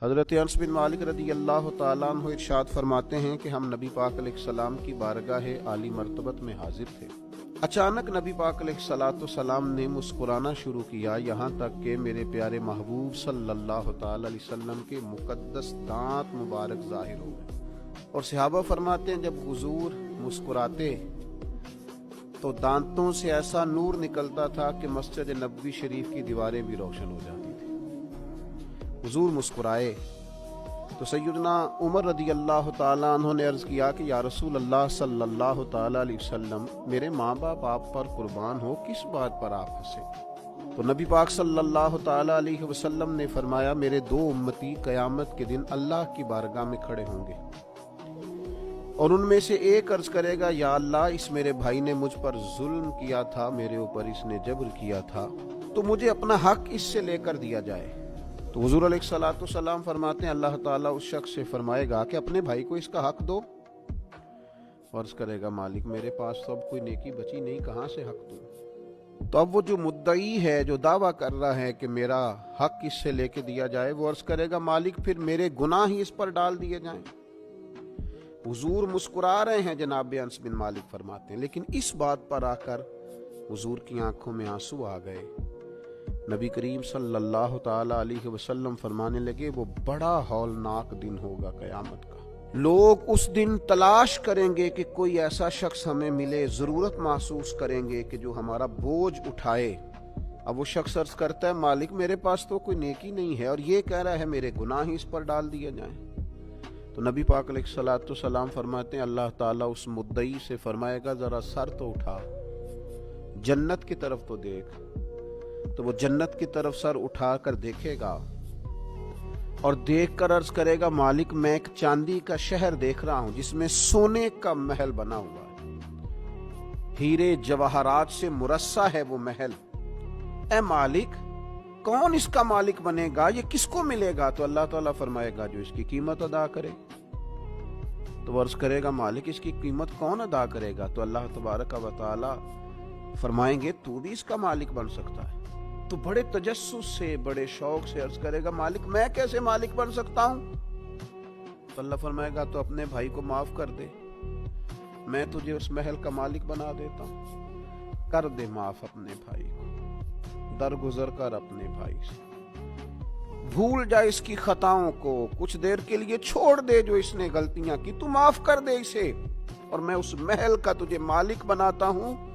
حضرت انس بن مالک رضی اللہ تعالیٰ عنہ ارشاد فرماتے ہیں کہ ہم نبی پاک علیہ السلام کی بارگاہ عالی مرتبت میں حاضر تھے۔ اچانک نبی پاک علیہ السلام نے مسکرانا شروع کیا، یہاں تک کہ میرے پیارے محبوب صلی اللہ تعالی علیہ وسلم کے مقدس دانت مبارک ظاہر ہو گئے۔ اور صحابہ فرماتے ہیں جب حضور مسکراتے تو دانتوں سے ایسا نور نکلتا تھا کہ مسجد نبوی شریف کی دیواریں بھی روشن ہو جاتی تھی۔ حضور مسکرائے تو سیدنا عمر رضی اللہ تعالیٰ عنہ نے عرض کیا کہ یا رسول اللہ صلی اللہ تعالیٰ علیہ وسلم، میرے ماں باپ آپ پر قربان ہو، کس بات پر آپ ہنسے؟ تو نبی پاک صلی اللہ تعالیٰ علیہ وسلم نے فرمایا، میرے دو امتی قیامت کے دن اللہ کی بارگاہ میں کھڑے ہوں گے اور ان میں سے ایک عرض کرے گا، یا اللہ، اس میرے بھائی نے مجھ پر ظلم کیا تھا، میرے اوپر اس نے جبر کیا تھا، تو مجھے اپنا حق اس سے لے کر دیا جائے۔ تو حضور علیہ السلام فرماتے ہیں اللہ تعالیٰ اس شخص سے فرمائے گا کہ اپنے بھائی کو اس کا حق دو۔ عرض کرے گا، مالک میرے پاس تو اب کوئی نیکی بچی نہیں، کہاں سے حق دوں؟ تو اب وہ جو مدعی ہے، جو دعویٰ کر رہا ہے کہ میرا حق اس سے لے کے دیا جائے، وہ عرض کرے گا، مالک پھر میرے گناہ ہی اس پر ڈال دیے جائیں۔ حضور مسکرا رہے ہیں، جناب انس بن مالک فرماتے ہیں، لیکن اس بات پر آ کر حضور کی آنکھوں میں آنسو آ گئے۔ نبی کریم صلی اللہ تعالی علیہ وسلم فرمانے لگے، وہ بڑا ہولناک دن ہوگا قیامت کا۔ لوگ اس دن تلاش کریں گے کہ کوئی ایسا شخص ہمیں ملے، ضرورت محسوس کریں گے کہ جو ہمارا بوجھ اٹھائے۔ اب وہ شخص عرض کرتا ہے، مالک میرے پاس تو کوئی نیکی نہیں ہے، اور یہ کہہ رہا ہے میرے گناہ ہی اس پر ڈال دیے جائیں۔ تو نبی پاک علیہ السلام فرماتے ہیں اللہ تعالیٰ اس مدعی سے فرمائے گا، ذرا سر تو اٹھا، جنت کی طرف تو دیکھ۔ تو وہ جنت کی طرف سر اٹھا کر دیکھے گا اور دیکھ کر عرض کرے گا، مالک میں ایک چاندی کا شہر دیکھ رہا ہوں جس میں سونے کا محل بنا ہوا ہے، ہیرے جواہرات سے مرصع ہے وہ محل۔ اے مالک، کون اس کا مالک بنے گا؟ یہ کس کو ملے گا؟ تو اللہ تعالیٰ فرمائے گا، جو اس کی قیمت ادا کرے۔ تو وہ عرض کرے گا، مالک اس کی قیمت کون ادا کرے گا؟ تو اللہ تبارک و تعالیٰ فرمائیں گے، تو بھی اس کا مالک بن سکتا ہے۔ تو بڑے تجسس سے، بڑے شوق سے عرض کرے گا، مالک میں کیسے مالک بن سکتا ہوں؟ تو اللہ فرمائے گا، تو اپنے بھائی کو معاف کر دے، میں تجھے اس محل کا مالک بنا دیتا ہوں۔ کر دے معاف اپنے بھائی کو، درگزر کر اپنے بھائی سے، بھول جا اس کی خطاؤں کو، کچھ دیر کے لیے چھوڑ دے جو اس نے غلطیاں کی، تو معاف کر دے اسے، اور میں اس محل کا تجھے مالک بناتا ہوں